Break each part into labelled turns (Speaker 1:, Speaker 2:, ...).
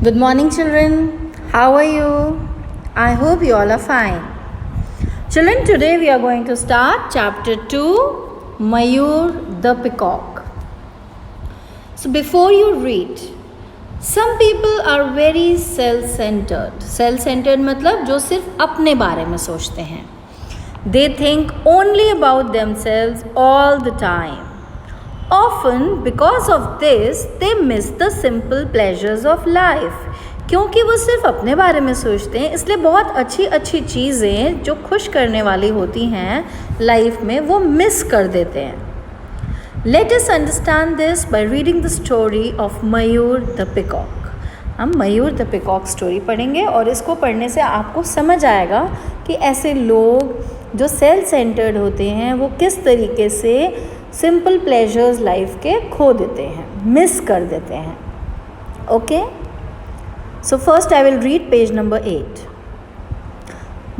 Speaker 1: Good morning, children. How are you? I hope you all are fine. Children, today we are going to start chapter 2, Mayur the Peacock. So, before you read, some people are very self-centered. Self-centered मतलब जो सिर्फ अपने बारे में सोचते हैं. They think only about themselves all the time. Often because of this they miss the simple pleasures of life. क्योंकि वो सिर्फ अपने बारे में सोचते हैं, इसलिए बहुत अच्छी अच्छी चीज़ें जो खुश करने वाली होती हैं लाइफ में वो मिस कर देते हैं. Let us understand this by reading the story of Mayur the Peacock. हम मयूर द पिकॉक स्टोरी पढ़ेंगे और इसको पढ़ने से आपको समझ आएगा कि ऐसे लोग जो सेल्फ सेंटर्ड होते हैं वो किस तरीके से सिंपल प्लेजर्स लाइफ के खो देते हैं, मिस कर देते हैं. Okay, so first I will read page number 8.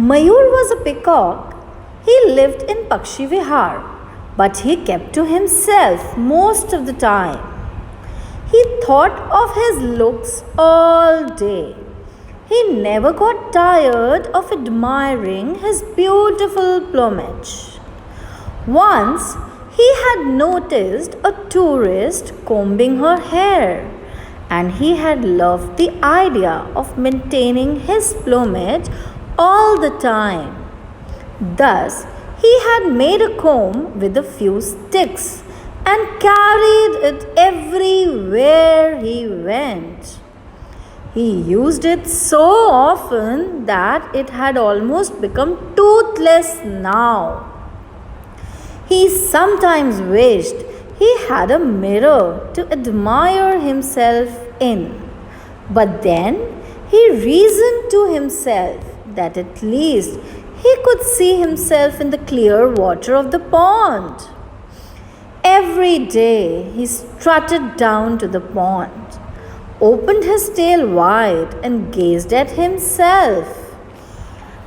Speaker 1: Mayur was a peacock. He lived in पक्षी विहार, but he kept to himself most of the time. He thought of his looks all day. He never got tired of admiring his beautiful plumage. Once, he had noticed a tourist combing her hair, and he had loved the idea of maintaining his plumage all the time. Thus, he had made a comb with a few sticks and carried it everywhere he went. He used it so often that it had almost become toothless now. He sometimes wished he had a mirror to admire himself in, but then he reasoned to himself that at least he could see himself in the clear water of the pond. Every day he strutted down to the pond, opened his tail wide and gazed at himself.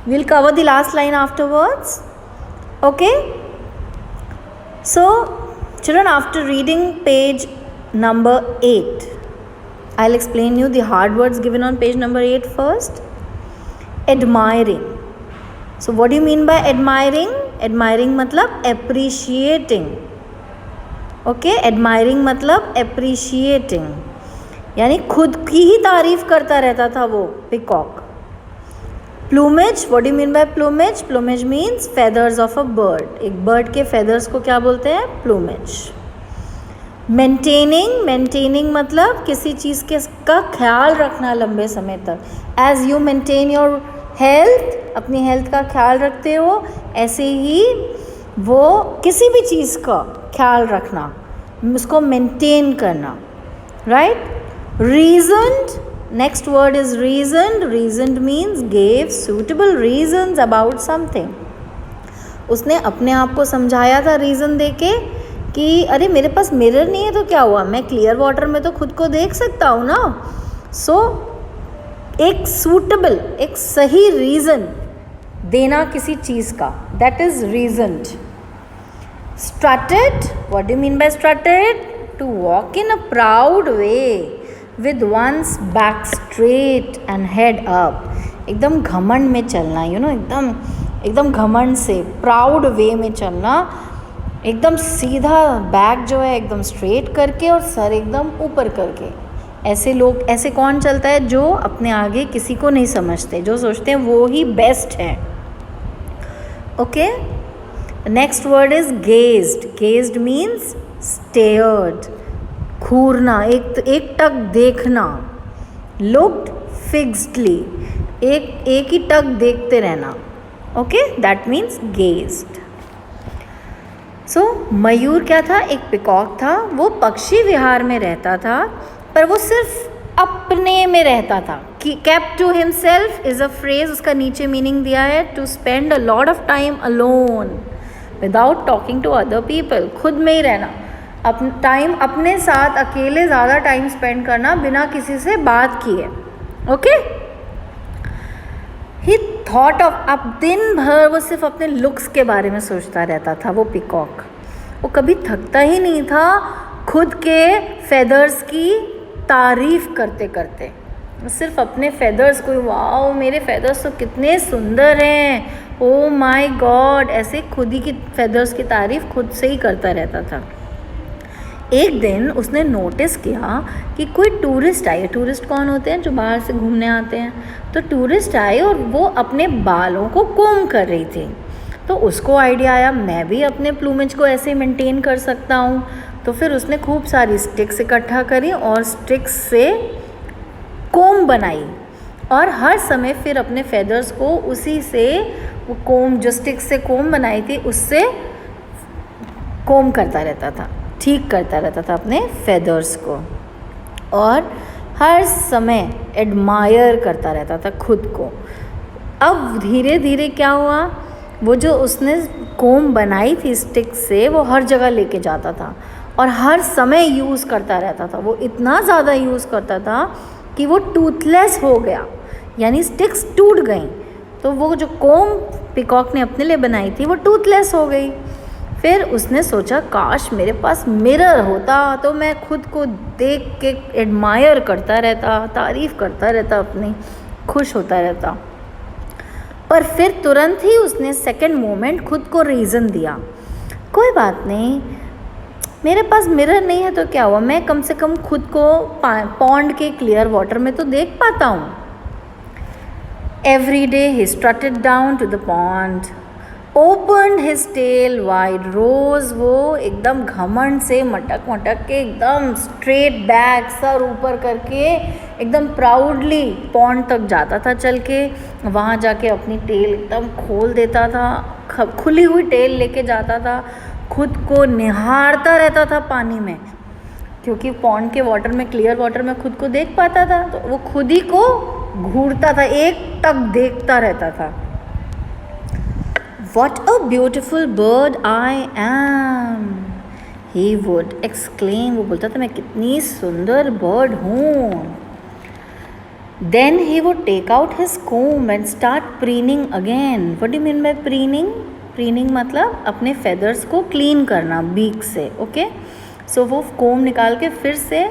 Speaker 1: We'll cover the last line afterwards. Okay? So, children, after reading page number 8, I'll explain you the hard words given on page number 8 first. Admiring. So what do you mean by admiring? Admiring मतलब appreciating. Okay, admiring मतलब appreciating. यानी खुद की ही तारीफ करता रहता था वो peacock. Plumage, what do you mean by plumage? Plumage means feathers of a bird. एक bird के feathers को क्या बोलते हैं? Plumage. Maintaining मतलब किसी चीज़ का ख्याल रखना लंबे समय तक. As you maintain your health, अपनी हेल्थ का ख्याल रखते हो, ऐसे ही वो किसी भी चीज़ का ख्याल रखना, उसको मेंटेन करना. Right? Reasoned, next word is reasoned. Reasoned means gave suitable reasons about something. उसने अपने आप को समझाया था रीज़न देके कि अरे मेरे पास मिरर नहीं है तो क्या हुआ, मैं क्लियर वाटर में तो खुद को देख सकता हूँ ना. सो एक सूटेबल, एक सही रीज़न देना किसी चीज़ का, that is reasoned. Strutted, what do you mean by strutted? To walk in a proud way with one's back straight and head up. एकदम घमंड में चलना, यू नो, एकदम घमंड से, प्राउड वे में चलना, एकदम सीधा बैक जो है एकदम स्ट्रेट करके और सर एकदम ऊपर करके. ऐसे लोग, ऐसे कौन चलता है? जो अपने आगे किसी को नहीं समझते, जो सोचते हैं वो ही बेस्ट है. Okay, next word is gazed. Gazed means stared, घूरना, एक टक देखना. लुक्ड फिक्स्डली, एक ही टक देखते रहना. Okay, that means gazed. So मयूर क्या था? एक पिकॉक था. वो पक्षी विहार में रहता था, पर वो सिर्फ अपने में रहता था. kept to himself is a phrase, उसका नीचे मीनिंग दिया है to spend a lot of time alone without talking to other people. खुद में ही रहना, टाइम अपने साथ अकेले ज़्यादा टाइम स्पेंड करना बिना किसी से बात किए. ओके, ही थॉट ऑफ, अब दिन भर वो सिर्फ अपने लुक्स के बारे में सोचता रहता था. वो पिकॉक, वो कभी थकता ही नहीं था खुद के फेदर्स की तारीफ करते करते. सिर्फ अपने फेदर्स को, वाओ मेरे फेदर्स तो कितने सुंदर हैं, ओ माय गॉड, ऐसे खुद ही की फेदर्स की तारीफ खुद से ही करता रहता था। एक दिन उसने नोटिस किया कि कोई टूरिस्ट आए। टूरिस्ट कौन होते हैं? जो बाहर से घूमने आते हैं। तो टूरिस्ट आए और वो अपने बालों को कोम कर रही थी। तो उसको आइडिया आया, मैं भी अपने प्लूमेज को ऐसे मेंटेन कर सकता हूँ। तो फिर उसने खूब सारी स्टिक्स इकट्ठा करी और स्टिक्स से कोम बनाई और हर समय फिर अपने फेदर्स को उसी से, वो कोम जो स्टिक्स से कोम बनाई थी उससे कोम करता रहता था, ठीक करता रहता था अपने फेदर्स को, और हर समय एडमायर करता रहता था खुद को। अब धीरे धीरे क्या हुआ, वो जो उसने कोम बनाई थी स्टिक से वो हर जगह लेके जाता था और हर समय यूज़ करता रहता था। वो इतना ज़्यादा यूज़ करता था कि वो टूथलेस हो गया, यानी स्टिक्स टूट गई। तो वो जो कोम पिकॉक ने अपने लिए बनाई थी वो टूथलेस हो गई। फिर उसने सोचा, काश मेरे पास मिरर होता तो मैं खुद को देख के एडमायर करता रहता, तारीफ़ करता रहता अपनी, खुश होता रहता। पर फिर तुरंत ही उसने सेकंड मोमेंट खुद को रीज़न दिया, कोई बात नहीं, मेरे पास मिरर नहीं है तो क्या हुआ, मैं कम से कम खुद को पॉन्ड के क्लियर वाटर में तो देख पाता हूँ। Every day he strutted down to the pond, opened his tail wide, रोज़ वो एकदम घमंड से मटक मटक के एकदम स्ट्रेट बैक सर ऊपर करके एकदम प्राउडली पॉन्ड तक जाता था चल के। वहाँ जाके अपनी टेल एकदम खोल देता था, खुली हुई टेल लेके जाता था, खुद को निहारता रहता था पानी में, क्योंकि पॉन्ड के वाटर में, क्लियर वाटर में खुद को देख पाता था। तो वो खुद ही को घूरता था, एक टक देखता रहता था। What a beautiful bird I am, he would exclaim, वो बोलता था मैं कितनी सुंदर बर्ड हूँ। Then he would take out his comb and start preening again. What do you mean by preening? Preening मतलब अपने feathers को clean करना बीक से, ओके। सो वो comb निकाल के फिर से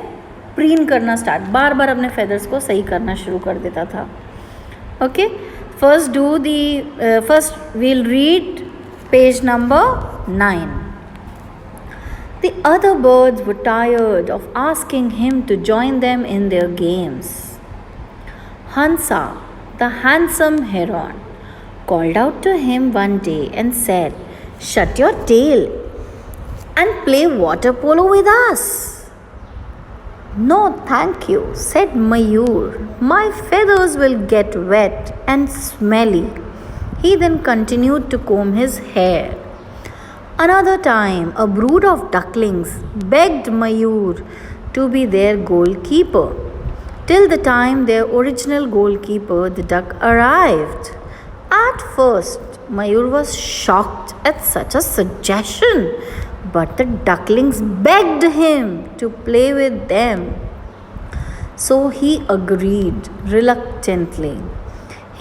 Speaker 1: preen करना स्टार्ट, बार बार अपने feathers को सही करना शुरू कर देता था, okay. First we'll read page number 9. The other birds were tired of asking him to join them in their games. Hansa, the handsome heron, called out to him one day and said, "Shut your tail and play water polo with us." "No, thank you," said Mayur. "My feathers will get wet and smelly." He then continued to comb his hair. Another time, a brood of ducklings begged Mayur to be their goalkeeper, till the time their original goalkeeper, the duck, arrived. At first, Mayur was shocked at such a suggestion, but the ducklings begged him to play with them. So he agreed reluctantly.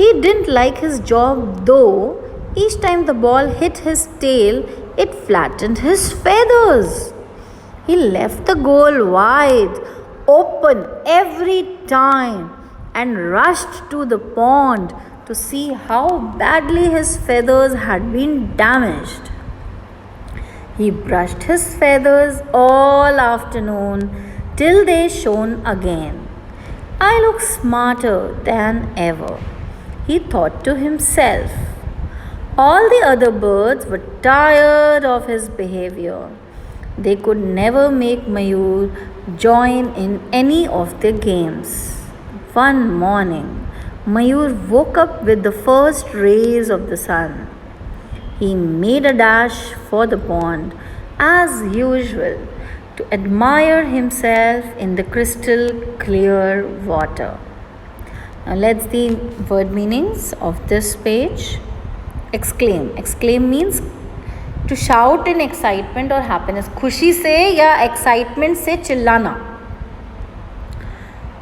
Speaker 1: He didn't like his job, though. Each time the ball hit his tail, it flattened his feathers. He left the goal wide open every time and rushed to the pond to see how badly his feathers had been damaged. He brushed his feathers all afternoon till they shone again. "I look smarter than ever," he thought to himself. All the other birds were tired of his behavior. They could never make Mayur join in any of their games. One morning, Mayur woke up with the first rays of the sun. He made a dash for the pond, as usual, to admire himself in the crystal clear water. Now let's see word meanings of this page. Exclaim. Exclaim means to shout in excitement or happiness. खुशी से या excitement से चिल्लाना.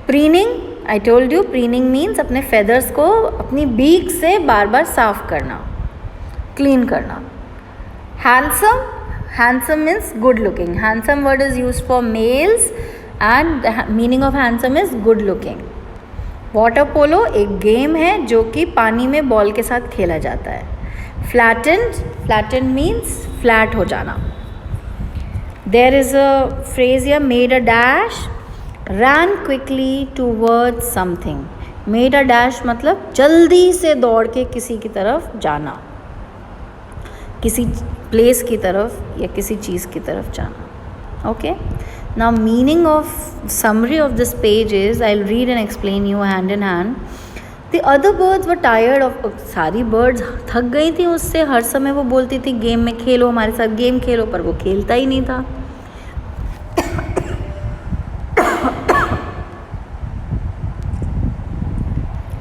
Speaker 1: Preening, I told you, preening means अपने feathers को अपनी beak से बार बार साफ करना, clean करना. Handsome, handsome means good looking. Handsome word is used for males and the meaning of handsome is good looking. Water polo एक गेम है जो कि पानी में बॉल के साथ खेला जाता है। फ्लैटेंड मीन्स फ्लैट हो जाना। देयर इज़ अ फ्रेज या made a dash, ran quickly towards something. Made a dash मतलब जल्दी से दौड़ के किसी की तरफ जाना, किसी प्लेस की तरफ या किसी चीज़ की तरफ जाना। Okay, now meaning of summary of this page is, I will read and explain you hand in hand. The other birds were tired of, सारी बर्ड्स थक गई थी उससे, हर समय वो बोलती थी गेम में खेलो, हमारे साथ गेम खेलो, पर वो खेलता ही नहीं था।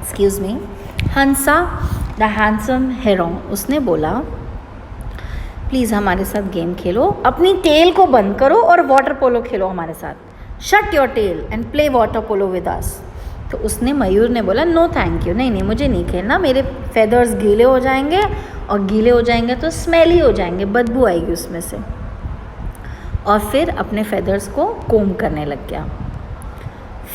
Speaker 1: Excuse me. Hansa the handsome Heron, उसने बोला प्लीज़ हमारे साथ गेम खेलो, अपनी टेल को बंद करो और वाटर पोलो खेलो हमारे साथ। Shut your tail and play water polo with us. तो उसने, मयूर ने बोला नो थैंक यू, नहीं मुझे नहीं खेलना, मेरे फेदर्स गीले हो जाएंगे और गीले हो जाएंगे तो स्मेली हो जाएंगे, बदबू आएगी उसमें से। और फिर अपने फेदर्स को कोम करने लग गया।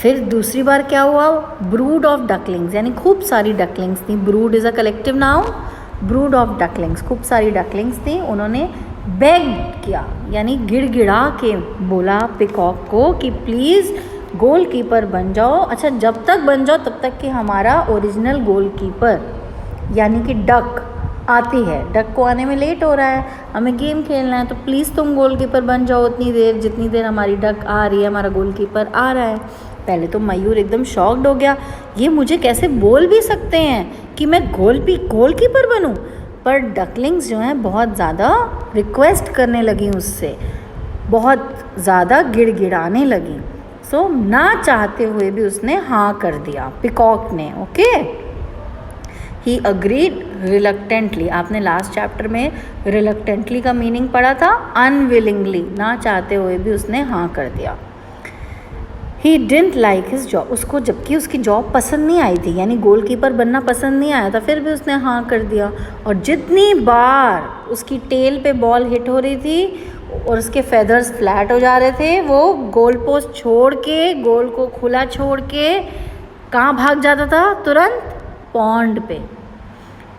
Speaker 1: फिर दूसरी बार क्या हुआ, ब्रूड ऑफ डकलिंग्स, यानी खूब सारी डकलिंग्स थी। Brood is a collective noun, brood of ducklings, खूब सारी डकलिंग्स थी। उन्होंने बेग किया, यानी गिड़गिड़ा के बोला पिकॉक को कि प्लीज़ गोलकीपर बन जाओ। अच्छा, जब तक बन जाओ तब तक कि हमारा ओरिजिनल गोलकीपर यानी कि डक आती है। डक को आने में लेट हो रहा है, हमें गेम खेलना है, तो प्लीज़ तुम गोलकीपर बन जाओ उतनी देर जितनी देर हमारी डक आ रही है, हमारा गोलकीपर आ रहा है। पहले तो मयूर एकदम शॉक्ड हो गया, ये मुझे कैसे बोल भी सकते हैं कि मैं गोलकीपर बनूं। पर डकलिंग्स जो हैं बहुत ज़्यादा रिक्वेस्ट करने लगी उससे, बहुत ज़्यादा गिड़गिड़ाने लगी। सो ना चाहते हुए भी उसने हाँ कर दिया पिकॉक ने। Okay, he agreed reluctantly. आपने लास्ट चैप्टर में रिलक्टेंटली का मीनिंग पढ़ा था, अनविलिंगली, ना चाहते हुए भी उसने हाँ कर दिया। He didn't like his job, उसको जबकि उसकी जॉब पसंद नहीं आई थी, यानी गोलकीपर बनना पसंद नहीं आया था, फिर भी उसने हाँ कर दिया। और जितनी बार उसकी टेल पे बॉल हिट हो रही थी और उसके फेदर्स फ्लैट हो जा रहे थे, वो गोल पोस्ट छोड़ के, गोल को खुला छोड़ के कहाँ भाग जाता था, तुरंत पॉन्ड पे,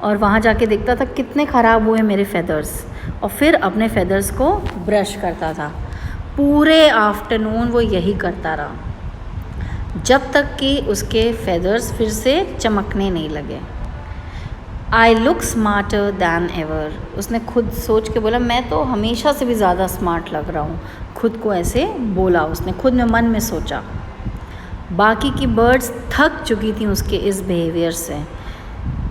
Speaker 1: और वहाँ जाके देखता था कितने ख़राब हुए मेरे फेदर्स, और फिर अपने फेदर्स को ब्रश करता था। पूरे आफ्टरनून वो यही करता रहा जब तक कि उसके फेदर्स फिर से चमकने नहीं लगे। I look smarter than ever, उसने खुद सोच के बोला मैं तो हमेशा से भी ज़्यादा स्मार्ट लग रहा हूँ, खुद को ऐसे बोला उसने, खुद में मन में सोचा। बाकी की बर्ड्स थक चुकी थी उसके इस बिहेवियर से,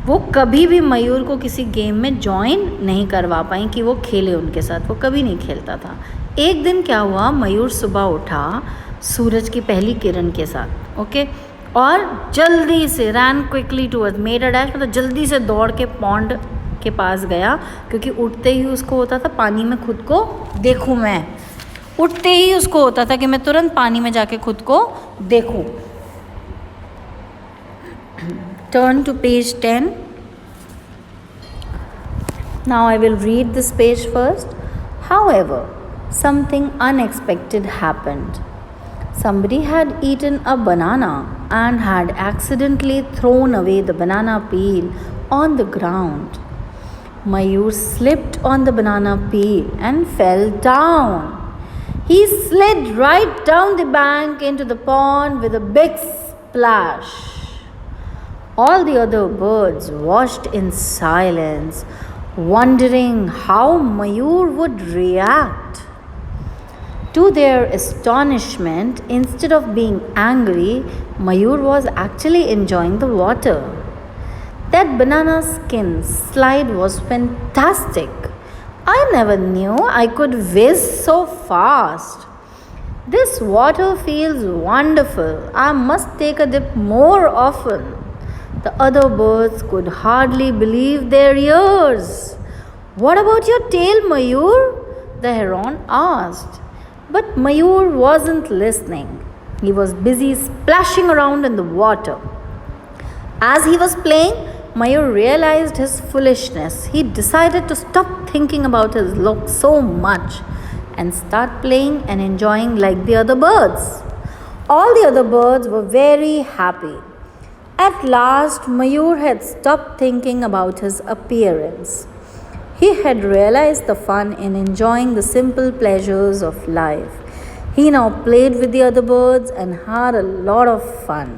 Speaker 1: वो कभी भी मयूर को किसी गेम में ज्वाइन नहीं करवा पाई कि वो खेले उनके साथ, वो कभी नहीं खेलता था। एक दिन क्या हुआ, मयूर सुबह उठा सूरज की पहली किरण के साथ, ओके, और जल्दी से ran quickly toward, made a dash, मतलब जल्दी से दौड़ के पॉन्ड के पास गया, क्योंकि उठते ही उसको होता था पानी में खुद को देखूं मैं, उठते ही उसको होता था कि मैं तुरंत पानी में जाके खुद को देखूं। Turn to page 10. Now I will read this page first. However, something unexpected happened. Somebody had eaten a banana and had accidentally thrown away the banana peel on the ground. Mayur slipped on the banana peel and fell down. He slid right down the bank into the pond with a big splash. All the other birds watched in silence, wondering how Mayur would react. To their astonishment, instead of being angry, Mayur was actually enjoying the water. That banana skin slide was fantastic. I never knew I could whiz so fast. This water feels wonderful. I must take a dip more often. The other birds could hardly believe their ears. What about your tail, Mayur? The heron asked. But Mayur wasn't listening. He was busy splashing around in the water. As he was playing, Mayur realized his foolishness. He decided to stop thinking about his luck so much and start playing and enjoying like the other birds. All the other birds were very happy. At last, Mayur had stopped thinking about his appearance. He had realized the fun in enjoying the simple pleasures of life. He now played with the other birds and had a lot of fun.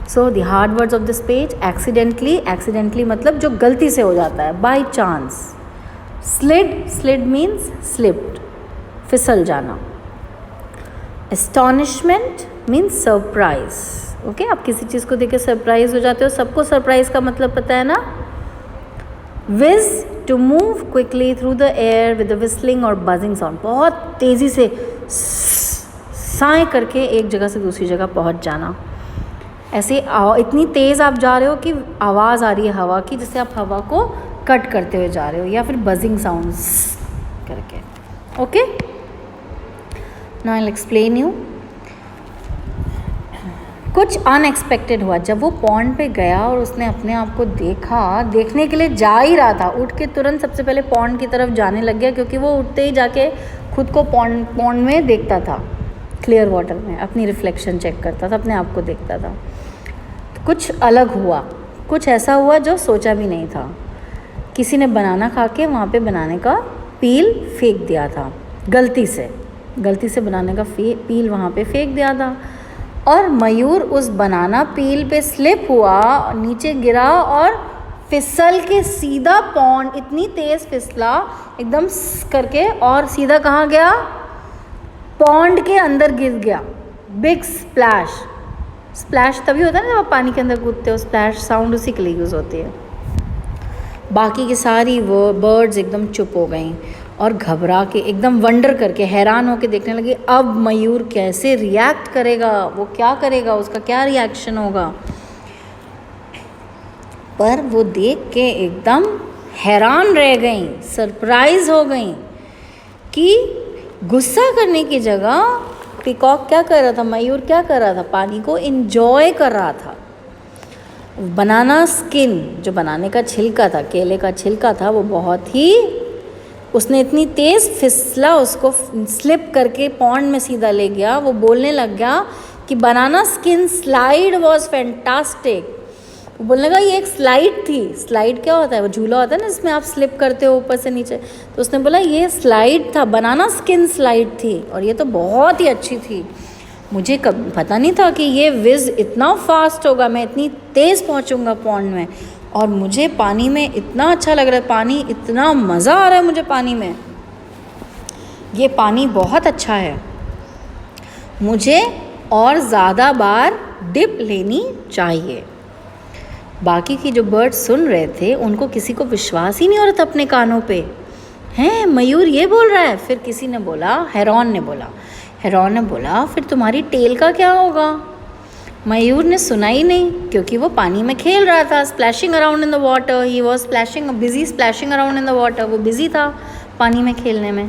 Speaker 1: So the hard words of this page: accidentally मतलब जो गलती से हो जाता है, by chance. Slid means slipped, फिसल जाना. Astonishment means surprise. Okay, आप किसी चीज़ को देख के सरप्राइज हो जाते हो. सबको सरप्राइज का मतलब पता है ना. Whiz, to move quickly through the air with a whistling or buzzing sound. बहुत तेज़ी से साए करके एक जगह से दूसरी जगह पहुंच जाना. ऐसे इतनी तेज़ आप जा रहे हो कि आवाज़ आ रही है हवा की, जिससे आप हवा को कट करते हुए जा रहे हो, या फिर बजिंग साउंड्स करके. Okay, now I will explain you. कुछ अनएक्सपेक्टेड हुआ. जब वो पॉन्ड पे गया और उसने अपने आप को देखा, देखने के लिए जा ही रहा था, उठ के तुरंत सबसे पहले पॉन्ड की तरफ जाने लग गया, क्योंकि वो उठते ही जाके खुद को पॉन्ड में देखता था, क्लियर वाटर में अपनी रिफ्लेक्शन चेक करता था, अपने आप को देखता था. तो कुछ अलग हुआ, कुछ ऐसा हुआ जो सोचा भी नहीं था. किसी ने बनाना खा के वहाँ पे बनाने का पील फेंक दिया था, गलती से बनाने का पील वहाँ पे फेंक दिया था. और मयूर उस बनाना पील पे स्लिप हुआ, नीचे गिरा और फिसल के सीधा पॉन्ड, इतनी तेज़ फिसला एकदम करके, और सीधा कहाँ गया? पॉन्ड के अंदर गिर गया. बिग स्प्लैश तभी होता है ना जब आप पानी के अंदर कूदते हो. स्प्लैश साउंड उसी के लिए यूज़ होती है. बाकी की सारी वो बर्ड्स एकदम चुप हो गई और घबरा के, एकदम वंडर करके, हैरान होके देखने लगे अब मयूर कैसे रिएक्ट करेगा, वो क्या करेगा, उसका क्या रिएक्शन होगा. पर वो देख के एकदम हैरान रह गई, सरप्राइज हो गई कि गुस्सा करने की जगह पीकॉक क्या कर रहा था, मयूर क्या कर रहा था, पानी को एंजॉय कर रहा था. बनाना स्किन, जो बनाने का छिलका था, केले का छिलका था, वो बहुत ही, उसने इतनी तेज़ फिसला, उसको स्लिप करके पॉन्ड में सीधा ले गया. वो बोलने लग गया कि बनाना स्किन स्लाइड वॉज फैंटास्टिक. वो बोलने लगा ये एक स्लाइड थी. स्लाइड क्या होता है? वो झूला होता है ना जिसमें आप स्लिप करते हो ऊपर से नीचे. तो उसने बोला ये स्लाइड था, बनाना स्किन स्लाइड थी, और ये तो बहुत ही अच्छी थी. मुझे कब पता नहीं था कि ये विज़ इतना फास्ट होगा, मैं इतनी तेज़ पहुंचूंगा पॉन्ड में, और मुझे पानी में इतना अच्छा लग रहा है, पानी इतना मज़ा आ रहा है मुझे पानी में. ये पानी बहुत अच्छा है, मुझे और ज़्यादा बार डिप लेनी चाहिए. बाकी की जो बर्ड्स सुन रहे थे उनको किसी को विश्वास ही नहीं हो रहा था अपने कानों पे. हैं, मयूर ये बोल रहा है. फिर किसी ने बोला, हेरॉन ने बोला फिर तुम्हारी टेल का क्या होगा? मयूर ने सुना ही नहीं, क्योंकि वो पानी में खेल रहा था, splashing around in the water. He was splashing around in the water. वो बिजी था पानी में खेलने में.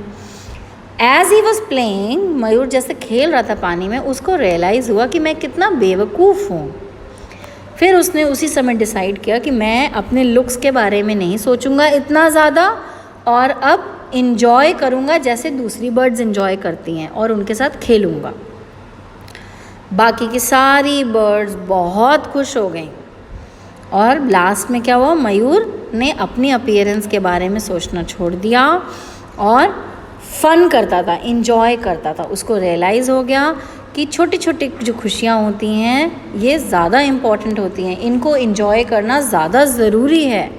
Speaker 1: एज ही वॉज प्लेइंग, मयूर जैसे खेल रहा था पानी में, उसको रियलाइज़ हुआ कि मैं कितना बेवकूफ़ हूँ. फिर उसने उसी समय डिसाइड किया कि मैं अपने लुक्स के बारे में नहीं सोचूंगा इतना ज़्यादा, और अब इन्जॉय करूँगा जैसे दूसरी बर्ड्स इन्जॉय करती हैं, और उनके साथ खेलूँगा. बाकी की सारी बर्ड्स बहुत खुश हो गई. और लास्ट में क्या हुआ? मयूर ने अपनी अपीयरेंस के बारे में सोचना छोड़ दिया और फन करता था, इन्जॉय करता था. उसको रियलाइज़ हो गया कि छोटी छोटी जो खुशियाँ होती हैं ये ज़्यादा इम्पॉर्टेंट होती हैं, इनको इन्जॉय करना ज़्यादा ज़रूरी है,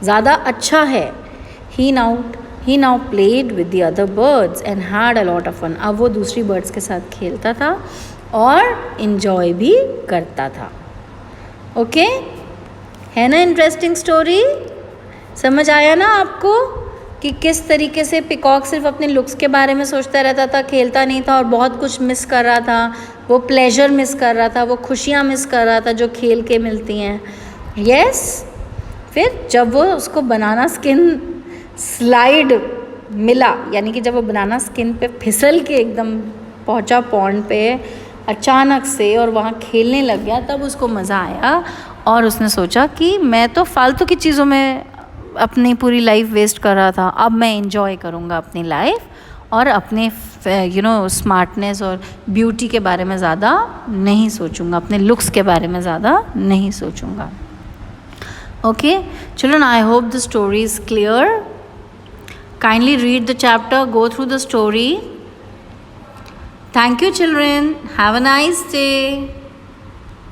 Speaker 1: ज़्यादा अच्छा है. He now played with the other birds and had a lot of fun. अब वो दूसरी बर्ड्स के साथ खेलता था और इन्जॉय भी करता था. ओके, है ना इंटरेस्टिंग स्टोरी? समझ आया ना आपको कि किस तरीके से पीकॉक सिर्फ अपने लुक्स के बारे में सोचता रहता था, खेलता नहीं था, और बहुत कुछ मिस कर रहा था. वो प्लेजर मिस कर रहा था, वो खुशियाँ मिस कर रहा था जो खेल के मिलती हैं. यस. फिर जब वो उसको बनाना स्किन स्लाइड मिला, यानी कि जब वो बनाना स्किन पे फिसल के एकदम पहुंचा पॉन्ड पे अचानक से और वहाँ खेलने लग गया, तब उसको मज़ा आया और उसने सोचा कि मैं तो फालतू की चीज़ों में अपनी पूरी लाइफ वेस्ट कर रहा था, अब मैं एंजॉय करूँगा अपनी लाइफ और अपने स्मार्टनेस और ब्यूटी के बारे में ज़्यादा नहीं सोचूंगा, अपने लुक्स के बारे में ज़्यादा नहीं सोचूंगा. Okay, children, I hope the story is clear. Kindly read the chapter, go through the story. Thank you, children. Have a nice day.